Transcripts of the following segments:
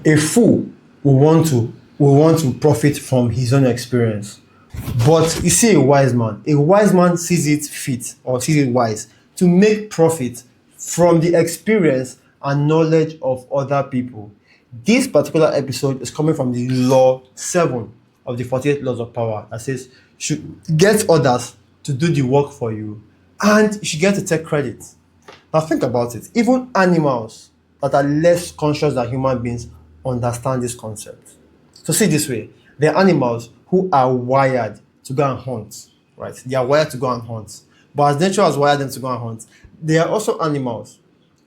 A fool will want to profit from his own experience. But you see a wise man sees it fit or sees it wise to make profit from the experience and knowledge of other people. This particular episode is coming from the law 7 of the 48 laws of power that says you should get others to do the work for you and you should get to take credit. Now think about it. Even animals that are less conscious than human beings understand this concept. So see it this way, there are animals who are wired to go and hunt, right? They are wired to go and hunt. But as nature has wired them to go and hunt, there are also animals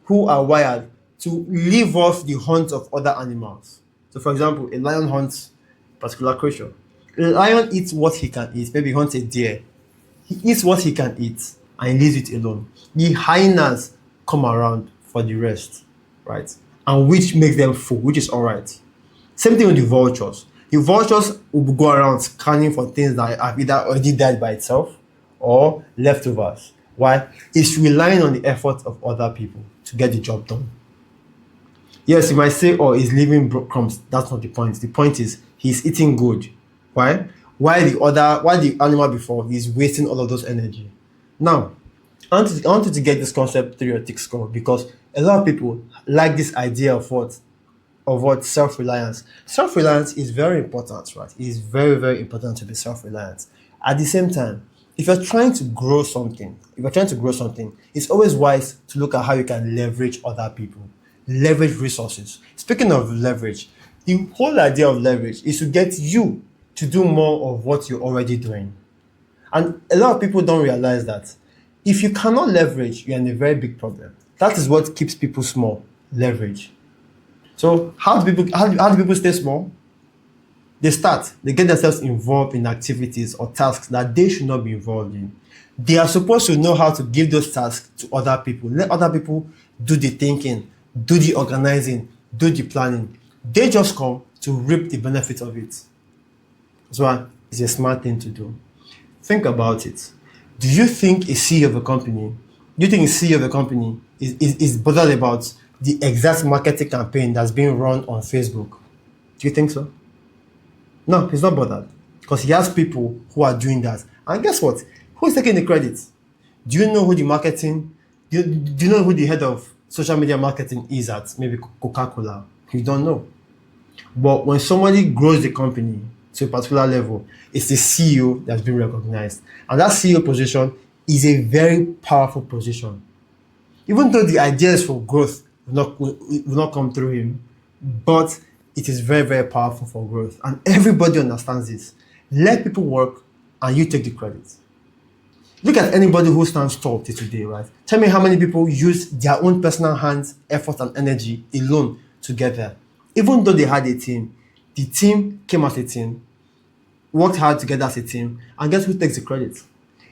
who are wired to live off the hunt of other animals. So for example, a lion hunts a particular creature. A lion eats what he can eat. Maybe he hunts a deer. He eats what he can eat and he leaves it alone. The hyenas come around for the rest, right? And which makes them full, which is all right. Same thing with the vultures. The vultures will go around scanning for things that have either already died by itself or leftovers. Why? It's relying on the effort of other people to get the job done. Yes, you might say, oh, he's leaving crumbs. That's not the point. The point is he's eating good. Why? Why the animal before is wasting all of those energy. Now, I want you to get this concept through your thick skull because a lot of people like this idea of what self-reliance. Self-reliance is very important, right? It is very, very important to be self-reliant. At the same time, if you're trying to grow something, it's always wise to look at how you can leverage other people, leverage resources. Speaking of leverage, the whole idea of leverage is to get you to do more of what you're already doing. And a lot of people don't realize that if you cannot leverage, you're in a very big problem. That is what keeps people small, leverage. So how do people stay small? They get themselves involved in activities or tasks that they should not be involved in. They are supposed to know how to give those tasks to other people. Let other people do the thinking, do the organizing, do the planning. They just come to reap the benefit of it. That's why it's a smart thing to do. Think about it. Do you think a CEO of a company is bothered about the exact marketing campaign that's being run on Facebook? Do you think so? No, he's not bothered because he has people who are doing that. And guess what? Who's taking the credit? Do you know who the head of social media marketing is at maybe Coca-Cola? You don't know. But when somebody grows the company to a particular level, it's the CEO that's been recognized. And that CEO position is a very powerful position. Even though the ideas for growth will not come through him, but it is very, very powerful for growth. And everybody understands this. Let people work and you take the credit. Look at anybody who stands tall today, right? Tell me how many people use their own personal hands, effort, and energy alone to get there. Even though they had a team, the team came as a team, worked hard together as a team, and guess who takes the credit?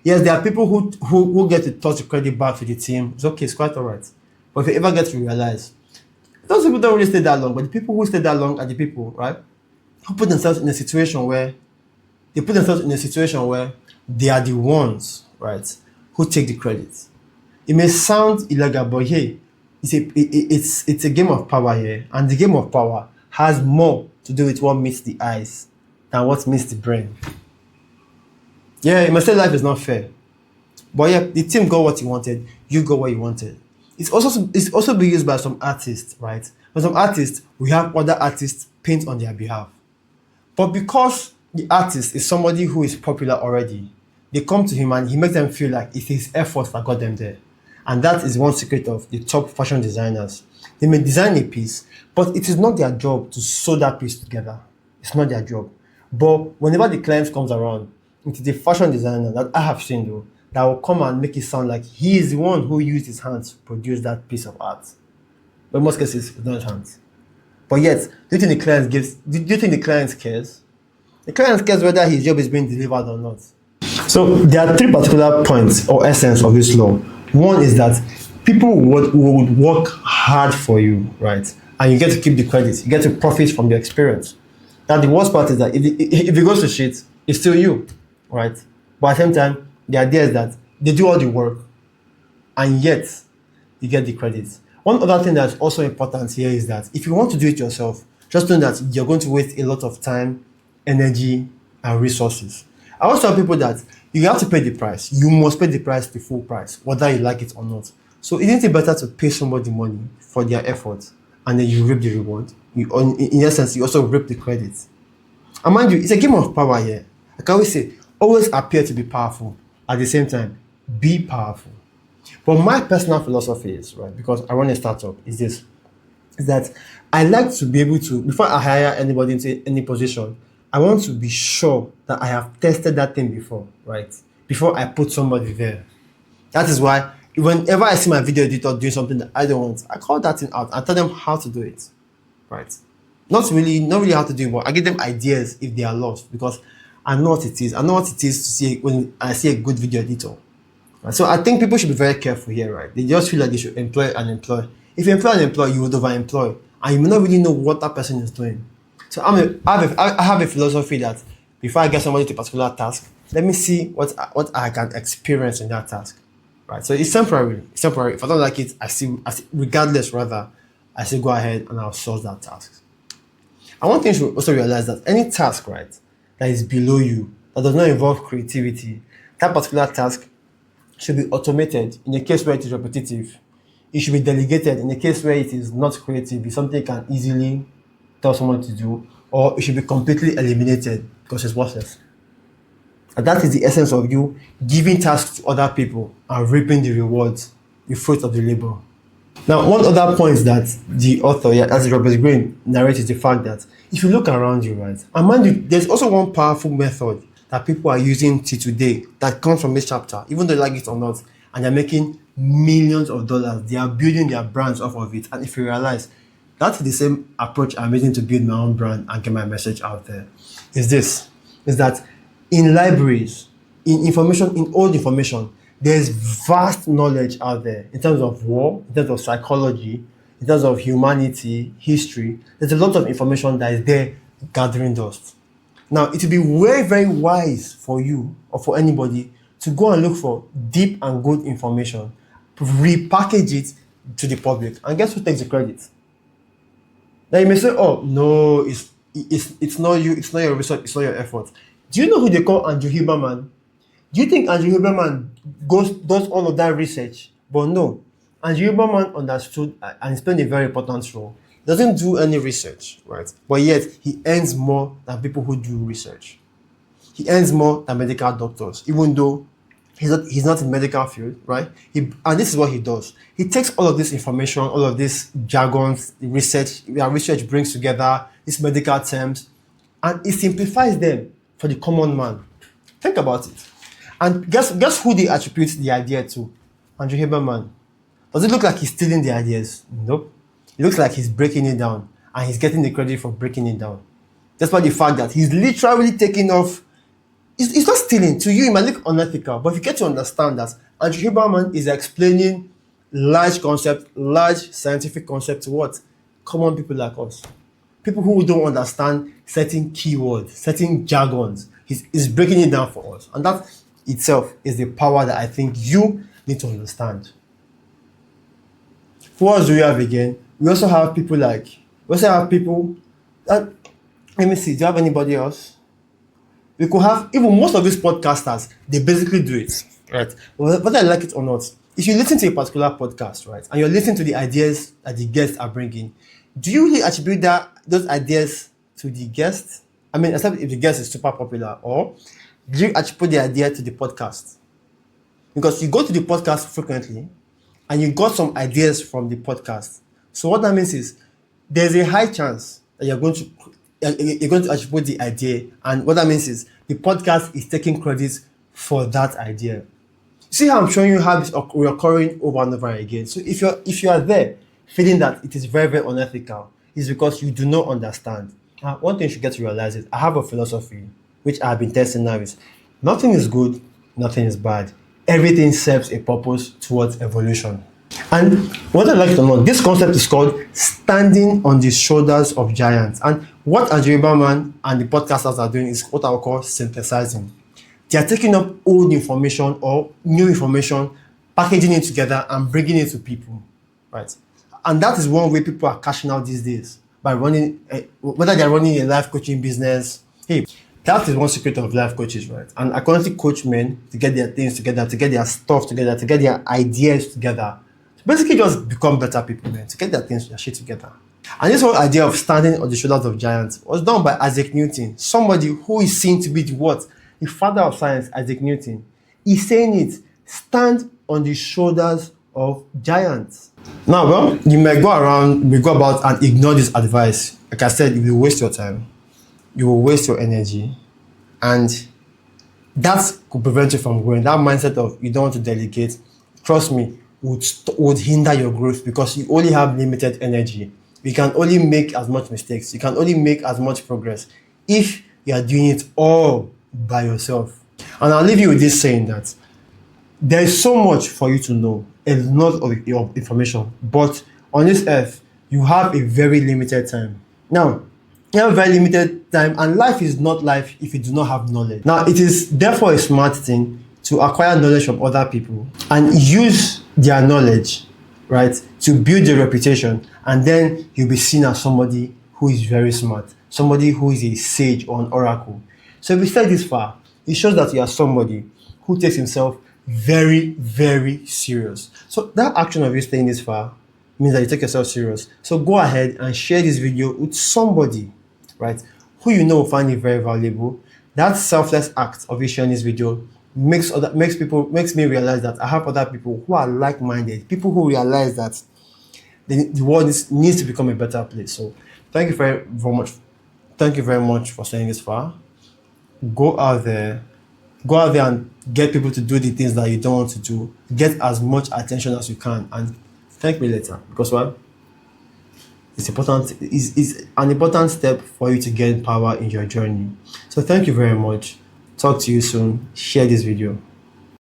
Yes, there are people who get to toss the credit back to the team. It's okay, it's quite all right. But if you ever get to realize, those people don't really stay that long, but the people who stay that long are the people, right, who put themselves in a situation where they are the ones, right, who take the credit. It may sound illegal, but hey, it's a game of power here, and the game of power has more to do with what meets the eyes than what meets the brain. Yeah, you must say life is not fair, but yeah, the team got what you wanted, you got what you wanted. It's also being used by some artists, right? For some artists, we have other artists paint on their behalf. But because the artist is somebody who is popular already, they come to him and he makes them feel like it's his efforts that got them there. And that is one secret of the top fashion designers. They may design a piece, but it is not their job to sew that piece together. It's not their job. But whenever the client comes around, it is the fashion designer that I have seen though, that will come and make it sound like he is the one who used his hands to produce that piece of art. But in most cases, it's not his hands. But yet, do you think the client cares? The client cares whether his job is being delivered or not. So there are three particular points or essence of this law. One is that people would work hard for you, right? And you get to keep the credit. You get to profit from the experience. Now the worst part is that if it goes to shit, it's still you, right? But at the same time, the idea is that they do all the work and yet you get the credit. One other thing that's also important here is that if you want to do it yourself, just know that you're going to waste a lot of time, energy, and resources. I always tell people that you have to pay the price. You must pay the price, the full price, whether you like it or not. So isn't it better to pay somebody money for their effort and then you reap the reward? In essence, you also reap the credit. And mind you, it's a game of power here. Like I always say, always appear to be powerful. At the same time, be powerful. But my personal philosophy is, right, because I run a startup, is this, is that I like to be able to, before I hire anybody into any position, I want to be sure that I have tested that thing before, right? Before I put somebody there. That is why whenever I see my video editor doing something that I don't want, I call that thing out and tell them how to do it, right? Not really how to do it, but I give them ideas if they are lost, because I know what it is. I know what it is to see when I see a good video editor. Right? So I think people should be very careful here, right? They just feel like they should employ and employ. If you employ and employ, you would overemploy, and you may not really know what that person is doing. So I have a philosophy that before I get somebody to a particular task, let me see what I can experience in that task, right? So it's temporary. It's temporary. If I don't like it, I see regardless, rather, I say go ahead and I'll source that task. And one thing you should also realize that any task, right, that is below you, that does not involve creativity, that particular task should be automated in a case where it is repetitive. It should be delegated in a case where it is not creative. It's something you can easily tell someone to do, or it should be completely eliminated because it's worthless. And that is the essence of you giving tasks to other people and reaping the rewards, the fruit of the labor. Now, one other point that the author, as Robert Greene, narrates is the fact that if you look around you, right, and mind you, there's also one powerful method that people are using till today that comes from this chapter, even though they like it or not, and they're making millions of dollars. They are building their brands off of it. And if you realize, that's the same approach I'm using to build my own brand and get my message out there. Is that in libraries, in old information, there's vast knowledge out there in terms of war, in terms of psychology, in terms of humanity, history. There's a lot of information that is there gathering dust. Now, it would be very, very wise for you or for anybody to go and look for deep and good information, repackage it to the public, and guess who takes the credit? Now you may say, oh no, it's not you, it's not your research, it's not your effort. Do you know who they call 𝙍𝙤𝙗𝙗𝙗? Do you think 𝙍𝙤𝙗𝙗 does all of that research? But no, 𝙍𝙤𝙗𝙗 understood and he's playing a very important role. He doesn't do any research, right? But yet he earns more than people who do research. He earns more than medical doctors, even though he's not in medical field, right? And this is what he does. He takes all of this information, all of this jargons, research brings together, these medical terms, and he simplifies them for the common man. Think about it. And guess who they attribute the idea to? 𝙍𝙤𝙗𝙗𝙗. Does it look like he's stealing the ideas? Nope. It looks like he's breaking it down, and he's getting the credit for breaking it down. Despite the fact that he's literally taking off. It's not stealing. To you, it might look unethical, but if you get to understand that 𝙍𝙤𝙗𝙗𝙗 is explaining large scientific concept to what? Common people like us. People who don't understand certain keywords, certain jargons. He's breaking it down for us. And that itself is the power that I think you need to understand. Who else do we have again? We also have people let me see, do you have anybody else? We could have, even most of these podcasters, they basically do it, right? Whether I like it or not, if you listen to a particular podcast, right, and you're listening to the ideas that the guests are bringing, do you really attribute those ideas to the guest? I mean, except if the guest is super popular, or do you attribute the idea to the podcast? Because you go to the podcast frequently, and you got some ideas from the podcast. So what that means is, there's a high chance that you're going to attribute the idea, and what that means is the podcast is taking credit for that idea. See how I'm showing you how this reoccurring over and over again. So if you are there feeling that it is very, very unethical, it's because you do not understand. One thing you should get to realize is I have a philosophy which I have been testing now is nothing is good, nothing is bad. Everything serves a purpose towards evolution. And whether you like it or not, this concept is called standing on the shoulders of giants. And what 𝙍𝙤𝙗𝙗𝙗 and the podcasters are doing is what I would call synthesizing. They are taking up old information or new information, packaging it together and bringing it to people, right? And that is one way people are cashing out these days, by running, whether they're running a life coaching business. Hey, that is one secret of life coaches, right? And I currently coach men to get their things together, to get their stuff together, to get their ideas together. To basically just become better people, man, to get their things, their shit together. And this whole idea of standing on the shoulders of giants was done by 𝙍𝙤𝙗𝙗, somebody who is seen to be the what? The father of science, 𝙍𝙤𝙗𝙗. He's saying it, stand on the shoulders of giants. Now, well, you may go about and ignore this advice. Like I said, you will waste your time, you will waste your energy, and that could prevent you from growing. That mindset of you don't want to delegate, trust me, would hinder your growth, because you only have limited energy. You can only make as much mistakes, you can only make as much progress if you are doing it all by yourself. And I'll leave you with this saying that there is so much for you to know, a lot of information, but on this earth, you have a very limited time. Now, you have a very limited time, and life is not life if you do not have knowledge. Now, it is therefore a smart thing to acquire knowledge from other people and use their knowledge, right, to build a reputation, and then you'll be seen as somebody who is very smart, somebody who is a sage or an oracle. So if you stay this far, it shows that you are somebody who takes himself very, very serious. So that action of you staying this far means that you take yourself serious. So go ahead and share this video with somebody, right, who you know will find it very valuable. That selfless act of you sharing this video makes me realize that I have other people who are like-minded, people who realize that the world needs to become a better place. So thank you very much. Thank you very much for staying this far. Go out there and get people to do the things that you don't want to do. Get as much attention as you can, and thank me later, because what? It's important. It's an important step for you to gain power in your journey. So thank you very much. Talk to you soon. Share this video.